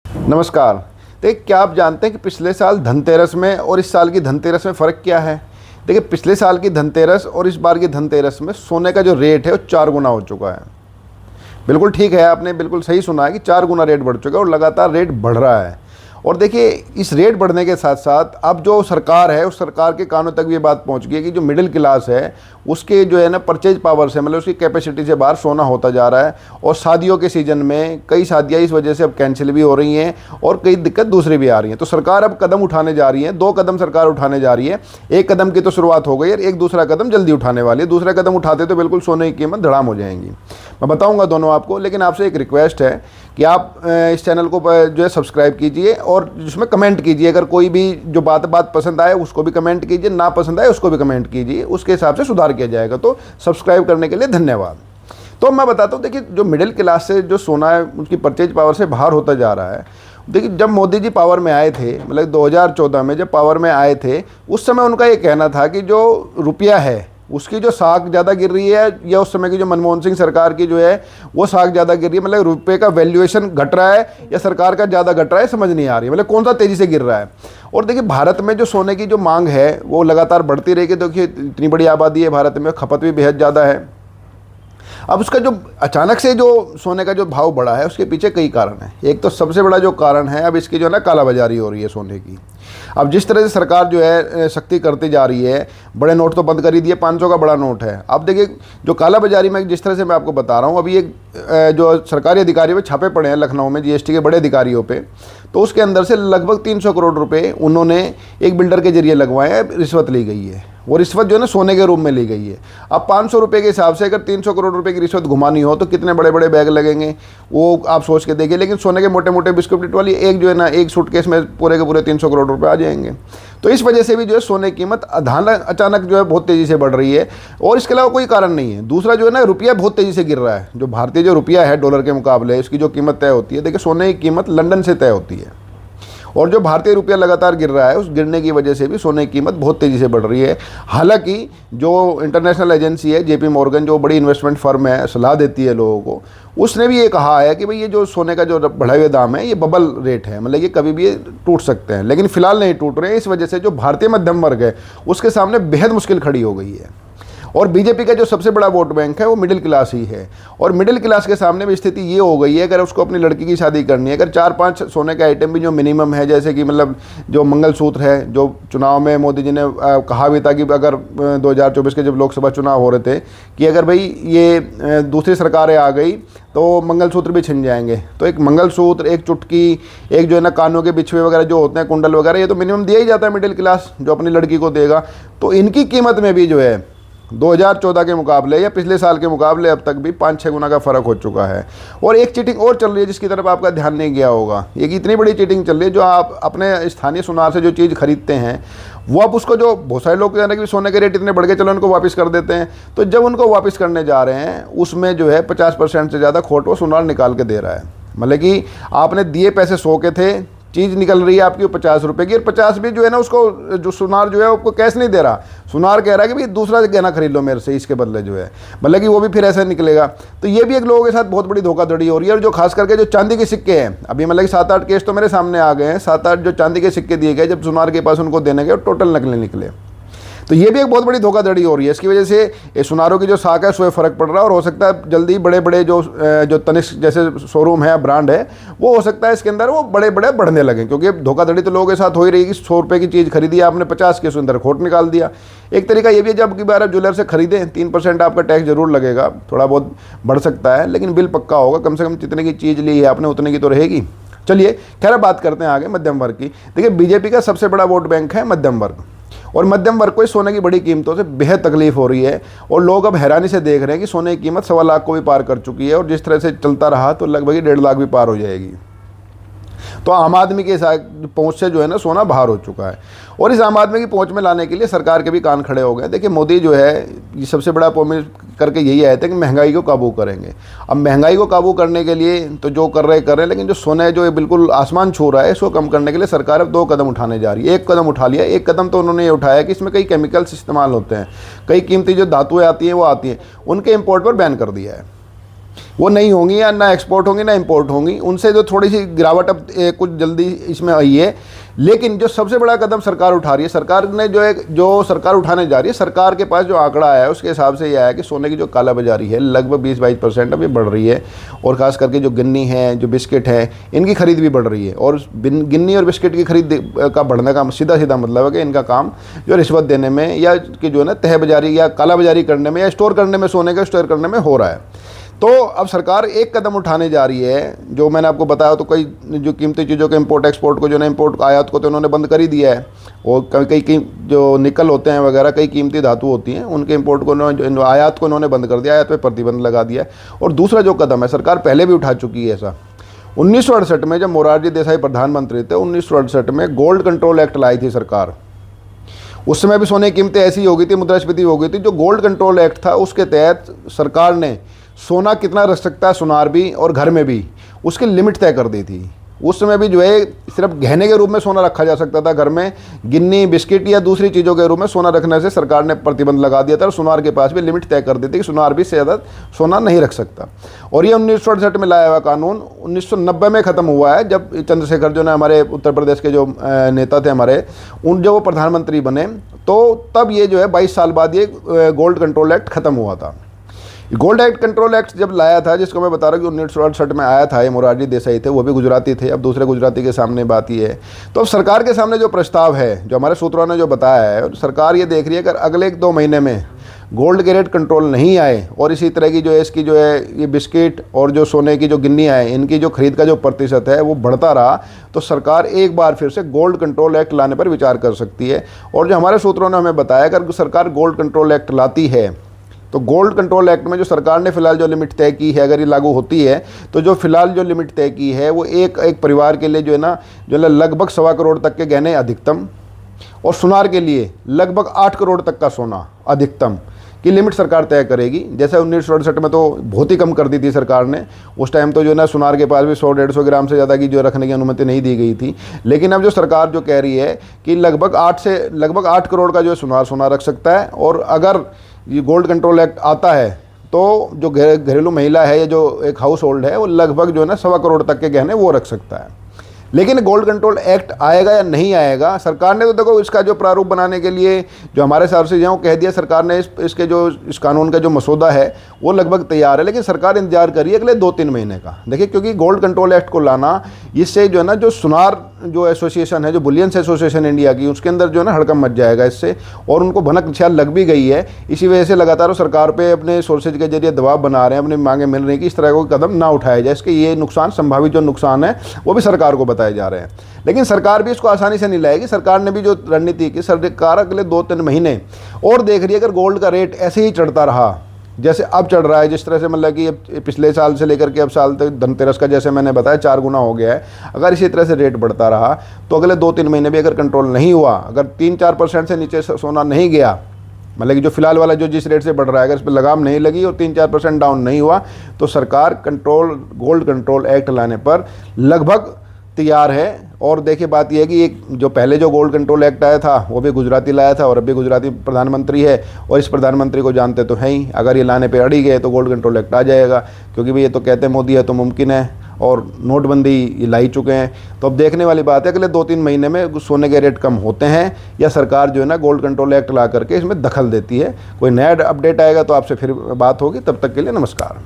नमस्कार। देखिए, क्या आप जानते हैं कि पिछले साल धनतेरस में और इस साल की धनतेरस में फ़र्क क्या है? देखिए, पिछले साल की धनतेरस और इस बार की धनतेरस में सोने का जो रेट है वो 4 गुना हो चुका है। बिल्कुल ठीक है, आपने बिल्कुल सही सुना है कि 4 गुना रेट बढ़ चुका है और लगातार रेट बढ़ रहा है। और देखिए, इस रेट बढ़ने के साथ साथ अब जो सरकार है, उस सरकार के कानों तक भी ये बात पहुंच गई है कि जो मिडिल क्लास है उसके जो है ना परचेज पावर से, मतलब उसकी कैपेसिटी से बाहर सोना होता जा रहा है। और शादियों के सीज़न में कई शादियाँ इस वजह से अब कैंसिल भी हो रही हैं और कई दिक्कत दूसरी भी आ रही हैं। तो सरकार अब कदम उठाने जा रही है, 2 कदम सरकार उठाने जा रही है। एक कदम की तो शुरुआत हो गई है, एक दूसरा कदम जल्दी उठाने वाली है। दूसरा कदम उठाते तो बिल्कुल सोने की कीमत धड़ाम हो जाएंगी। मैं बताऊंगा दोनों आपको, लेकिन आपसे एक रिक्वेस्ट है कि आप इस चैनल को जो है सब्सक्राइब कीजिए और जिसमें कमेंट कीजिए। अगर कोई भी जो बात पसंद आए उसको भी कमेंट कीजिए, ना पसंद आए उसको भी कमेंट कीजिए, उसके हिसाब से सुधार किया जाएगा। तो सब्सक्राइब करने के लिए धन्यवाद। तो मैं बताता हूँ, देखिए, जो मिडिल क्लास से जो सोना है उसकी परचेज पावर से बाहर होता जा रहा है। देखिए, जब मोदी जी पावर में आए थे, मतलब 2014 में जब पावर में आए थे, उस समय उनका ये कहना था कि जो रुपया है उसकी जो साख ज़्यादा गिर रही है, या उस समय की जो मनमोहन सिंह सरकार की जो है वो साख ज़्यादा गिर रही है, मतलब रुपये का वैल्यूएशन घट रहा है या सरकार का ज़्यादा घट रहा है, समझ नहीं आ रही है, मतलब कौन सा तेज़ी से गिर रहा है। और देखिए, भारत में जो सोने की जो मांग है वो लगातार बढ़ती रहेगी। देखिए, इतनी बड़ी आबादी है भारत में, खपत भी बेहद ज़्यादा है। अब उसका जो अचानक से जो सोने का जो भाव बढ़ा है उसके पीछे कई कारण हैं। एक तो सबसे बड़ा जो कारण है, अब इसकी जो है ना कालाबाजारी हो रही है सोने की। अब जिस तरह से सरकार जो है सख्ती करती जा रही है, बड़े नोट तो बंद कर ही दिए, 500 का बड़ा नोट है। अब देखिए, जो कालाबाजारी में जिस तरह से मैं आपको बता रहा हूँ, अभी एक जो सरकारी अधिकारियों पे छापे पड़े हैं लखनऊ में, जीएसटी के बड़े अधिकारियों पे, तो उसके अंदर से लगभग 300 करोड़ रुपए उन्होंने एक बिल्डर के जरिए लगवाए हैं, रिश्वत ली गई है। वो रिश्वत जो है ना सोने के रूप में ली गई है। अब 500 रुपये के हिसाब से अगर 300 करोड़ रुपए की रिश्वत घुमानी हो तो कितने बड़े बड़े बैग लगेंगे, वो आप सोच के देखिए। लेकिन सोने के मोटे मोटे बिस्कुट वाली एक जो है ना एक सूटकेस में पूरे के पूरे 300 करोड़ रुपए आ जाएंगे। तो इस वजह से भी जो है सोने की कीमत अचानक जो है बहुत तेज़ी से बढ़ रही है, और इसके अलावा कोई कारण नहीं है। दूसरा जो है ना, रुपया बहुत तेज़ी से गिर रहा है। जो भारतीय जो रुपया है डॉलर के मुकाबले, इसकी जो कीमत तय होती है, देखिए सोने की कीमत लंदन से तय होती है, और जो भारतीय रुपया लगातार गिर रहा है उस गिरने की वजह से भी सोने की कीमत बहुत तेज़ी से बढ़ रही है। हालांकि जो इंटरनेशनल एजेंसी है जेपी मॉर्गन, जो बड़ी इन्वेस्टमेंट फर्म है, सलाह देती है लोगों को, उसने भी ये कहा है कि भाई ये जो सोने का जो बढ़े हुए दाम है ये बबल रेट है, मतलब ये कभी भी ये टूट सकते हैं। लेकिन फिलहाल नहीं टूट रहे हैं। इस वजह से जो भारतीय मध्यम वर्ग है उसके सामने बेहद मुश्किल खड़ी हो गई है। और बीजेपी का जो सबसे बड़ा वोट बैंक है वो मिडिल क्लास ही है, और मिडिल क्लास के सामने भी स्थिति ये हो गई है, अगर उसको अपनी लड़की की शादी करनी है, अगर 4-5 सोने के आइटम भी जो मिनिमम है, जैसे कि मतलब जो मंगलसूत्र है, जो चुनाव में मोदी जी ने कहा भी था कि अगर 2024 के जब लोकसभा चुनाव हो रहे थे कि अगर भाई ये दूसरी सरकारें आ गई तो मंगलसूत्र भी छिन जाएंगे, तो एक मंगलसूत्र, एक चुटकी, एक जो है ना कानों के बिछुए वगैरह जो होते हैं, कुंडल वगैरह, ये तो मिनिमम दिया ही जाता है मिडिल क्लास जो अपनी लड़की को देगा। तो इनकी कीमत में भी जो है 2014 के मुकाबले या पिछले साल के मुकाबले अब तक भी 5-6 गुना का फ़र्क हो चुका है। और एक चीटिंग और चल रही है जिसकी तरफ आपका ध्यान नहीं गया होगा। एक इतनी बड़ी चीटिंग चल रही है, जो आप अपने स्थानीय सुनार से जो चीज़ खरीदते हैं वो आप उसको, जो बहुत सारे लोग कहते हैं कि सोने के रेट इतने बढ़ गए चलो उनको वापस कर देते हैं, तो जब उनको वापस करने जा रहे हैं उसमें जो है 50% से ज़्यादा खोट वो सुनार निकाल के दे रहा है। मतलब कि आपने दिए पैसे 100 के थे, चीज़ निकल रही है आपकी 50 रुपये की, और 50 भी जो है ना उसको जो सुनार जो है आपको कैश नहीं दे रहा, सुनार कह रहा है कि भाई दूसरा गहना खरीद लो मेरे से इसके बदले जो है, मतलब कि वो भी फिर ऐसा निकलेगा। तो ये भी एक लोगों के साथ बहुत बड़ी धोखाधड़ी हो रही है। और जो खास करके जो चांदी के सिक्के हैं, अभी मतलब कि 7-8 केस तो मेरे सामने आ गए हैं, 7-8 जो चांदी के सिक्के दिए गए जब सुनार के पास उनको देने गए टोटल नकली निकले। तो ये भी एक बहुत बड़ी धोखाधड़ी हो रही है। इसकी वजह से ये सुनारों की जो साख है उसमें फ़र्क पड़ रहा है, और हो सकता है जल्दी बड़े बड़े जो तनिष्क जैसे शोरूम है, ब्रांड है, वो हो सकता है इसके अंदर वो बड़े बड़े बढ़ने लगें, क्योंकि धोखाधड़ी तो लोगों के साथ हो ही रही है कि 100 रुपये की चीज़ खरीदी आपने, 50 के उसके अंदर खोट निकाल दिया। एक तरीका ये भी है, जब की बार आप ज्वेलर से खरीदें 3% आपका टैक्स जरूर लगेगा, थोड़ा बहुत बढ़ सकता है लेकिन बिल पक्का होगा, कम से कम जितने की चीज़ ली है आपने उतने की तो रहेगी। चलिए खैर, बात करते हैं आगे मध्यम वर्ग की। देखिए, बीजेपी का सबसे बड़ा वोट बैंक है मध्यम वर्ग, और मध्यम वर्ग को सोने की बड़ी कीमतों से बेहद तकलीफ हो रही है। और लोग अब हैरानी से देख रहे हैं कि सोने की कीमत 1.25 लाख को भी पार कर चुकी है, और जिस तरह से चलता रहा तो लगभग 1.5 लाख भी पार हो जाएगी। तो आम आदमी के पहुंच से जो है ना सोना बाहर हो चुका है, और इस आम आदमी की पहुंच में लाने के लिए सरकार के भी कान खड़े हो गए। देखिए, मोदी जो है ये सबसे बड़ा प्रॉमिस करके यही आए थे कि महंगाई को काबू करेंगे। अब महंगाई को काबू करने के लिए तो जो कर रहे हैं, लेकिन जो सोना है जो बिल्कुल आसमान छू रहा है, इसको कम करने के लिए सरकार अब 2 कदम उठाने जा रही है। एक कदम उठा लिया, एक कदम तो उन्होंने ये उठाया कि इसमें कई केमिकल्स इस्तेमाल होते हैं, कई कीमती जो धातुएँ आती हैं वो आती हैं, उनके इम्पोर्ट पर बैन कर दिया है। वो नहीं होंगी, या ना एक्सपोर्ट होंगी ना इंपोर्ट होंगी। उनसे जो थोड़ी सी गिरावट अब कुछ जल्दी इसमें आई है। लेकिन जो सबसे बड़ा कदम सरकार उठा रही है, सरकार ने जो सरकार उठाने जा रही है, सरकार के पास जो आंकड़ा आया है उसके हिसाब से यह है कि सोने की जो कालाबाजारी है लगभग 20-22% अभी बढ़ रही है। और ख़ास करके जो गिन्नी है, जो बिस्किट है, इनकी खरीद भी बढ़ रही है। और गिन्नी और बिस्किट की खरीद का बढ़ने का सीधा सीधा मतलब है कि इनका काम जो रिश्वत देने में या कि जो है ना तह बाजारी या कालाबाजारी करने में या स्टोर करने में, सोने का स्टोर करने में हो रहा है। तो अब सरकार एक कदम उठाने जा रही है, जो मैंने आपको बताया। तो कई जो कीमती चीज़ों के इंपोर्ट एक्सपोर्ट को जो ना इंपोर्ट आयात को तो उन्होंने बंद कर ही दिया है। और कई जो निकल होते हैं वगैरह, कई कीमती धातु होती हैं, उनके इंपोर्ट को आयात को उन्होंने बंद कर दिया, आयात पे प्रतिबंध लगा दिया है। और दूसरा जो कदम है, सरकार पहले भी उठा चुकी है ऐसा। 1968 में जब मोरारजी देसाई प्रधानमंत्री थे, 1968 में गोल्ड कंट्रोल एक्ट लाई थी सरकार। उस समय भी सोने की कीमतें ऐसी हो गई थी, मुद्रास्फीति हो गई थी। जो गोल्ड कंट्रोल एक्ट था उसके तहत सरकार ने सोना कितना रख सकता है, सुनार भी और घर में भी, उसकी लिमिट तय कर दी थी। उस समय भी जो है सिर्फ गहने के रूप में सोना रखा जा सकता था घर में, गिन्नी बिस्किट या दूसरी चीज़ों के रूप में सोना रखने से सरकार ने प्रतिबंध लगा दिया था। और सुनार के पास भी लिमिट तय कर दी थी कि सुनार भी से ज़्यादा सोना नहीं रख सकता। और ये 1968 में लाया हुआ कानून 1990 में ख़त्म हुआ है, जब चंद्रशेखर जो ना हमारे उत्तर प्रदेश के जो नेता थे हमारे, जब वो प्रधानमंत्री बने, तो तब ये जो है 22 साल बाद ये गोल्ड कंट्रोल एक्ट ख़त्म हुआ था। गोल्ड एक्ट कंट्रोल एक्ट जब लाया था, जिसको मैं बता रहा हूँ कि 1968 में आया था, ये मोरारजी देसाई थे, वो भी गुजराती थे। अब दूसरे गुजराती के सामने बात ये है। तो अब सरकार के सामने जो प्रस्ताव है, जो हमारे सूत्रों ने जो बताया है, सरकार ये देख रही है कि अगले 2 महीने में गोल्ड के रेट कंट्रोल नहीं आए और इसी तरह की जो है इसकी जो है ये बिस्किट और जो सोने की जो गिन्नी है, इनकी जो खरीद का जो प्रतिशत है वो बढ़ता रहा, तो सरकार एक बार फिर से गोल्ड कंट्रोल एक्ट लाने पर विचार कर सकती है। और जो हमारे सूत्रों ने हमें बताया, अगर सरकार गोल्ड कंट्रोल एक्ट लाती है तो गोल्ड कंट्रोल एक्ट में जो सरकार ने फिलहाल जो लिमिट तय की है, अगर ये लागू होती है तो जो फिलहाल जो लिमिट तय की है वो एक परिवार के लिए जो है ना, जो लगभग 1.25 करोड़ तक के गहने अधिकतम, और सुनार के लिए लगभग 8 करोड़ तक का सोना अधिकतम की लिमिट सरकार तय करेगी। जैसे 1968 में तो बहुत ही कम कर दी थी सरकार ने। उस टाइम तो जो है ना सुनार के पास भी 100-150 ग्राम से ज़्यादा की जो रखने की अनुमति नहीं दी गई थी। लेकिन अब जो सरकार जो कह रही है कि लगभग 8 करोड़ का जो है सोना रख सकता है। और अगर ये गोल्ड कंट्रोल एक्ट आता है तो जो घरेलू महिला है या जो एक हाउस होल्ड है, वो लगभग जो है ना 1.25 करोड़ तक के गहने वो रख सकता है। लेकिन गोल्ड कंट्रोल एक्ट आएगा या नहीं आएगा, सरकार ने तो देखो इसका जो प्रारूप बनाने के लिए जो हमारे हिसाब से जो कह दिया सरकार ने, इसके जो इस कानून का जो मसौदा है वो लगभग तैयार है। लेकिन सरकार इंतजार कर रही है अगले 2-3 महीने का। देखिए, क्योंकि गोल्ड कंट्रोल एक्ट को लाना, इससे जो है ना जो सुनार जो एसोसिएशन है, जो बुलियंस एसोसिएशन इंडिया की, उसके अंदर जो है ना हड़कंप मच जाएगा इससे, और उनको भनक छाल लग भी गई है। इसी वजह से लगातार सरकार पे अपने सोर्सेज के जरिए दबाव बना रहे हैं, अपनी मांगे मिल रही हैं कि इस तरह का कदम ना उठाया जाए। इसके ये नुकसान, संभावित जो नुकसान है वो भी सरकार को बताए जा रहे हैं। लेकिन सरकार भी इसको आसानी से नहीं लाएगी। सरकार ने भी जो रणनीति की, सरकार अगले 2-3 महीने और देख रही है। अगर गोल्ड का रेट ऐसे ही चढ़ता रहा जैसे अब चढ़ रहा है, जिस तरह से मतलब कि पिछले साल से लेकर के अब साल तक धनतेरस का जैसे मैंने बताया 4 गुना हो गया है, अगर इसी तरह से रेट बढ़ता रहा तो अगले 2-3 महीने भी अगर कंट्रोल नहीं हुआ, अगर 3-4% से नीचे सोना नहीं गया, मतलब कि जो फिलहाल वाला जो जिस रेट से बढ़ रहा है, अगर इस पर लगाम नहीं लगी और 3-4% डाउन नहीं हुआ, तो सरकार गोल्ड कंट्रोल एक्ट लाने पर लगभग तैयार है। और देखिए, बात यह है कि एक जो पहले जो गोल्ड कंट्रोल एक्ट आया था वो भी गुजराती लाया था, और अब भी गुजराती प्रधानमंत्री है। और इस प्रधानमंत्री को जानते तो हैं ही, अगर ये लाने पे अड़ी गए तो गोल्ड कंट्रोल एक्ट आ जाएगा। क्योंकि भाई ये तो कहते हैं मोदी है तो मुमकिन है, और नोटबंदी ये ला ही चुके हैं। तो अब देखने वाली बात है अगले 2-3 महीने में सोने के रेट कम होते हैं या सरकार जो है ना गोल्ड कंट्रोल एक्ट ला करके इसमें दखल देती है। कोई नया अपडेट आएगा तो आपसे फिर बात होगी। तब तक के लिए नमस्कार।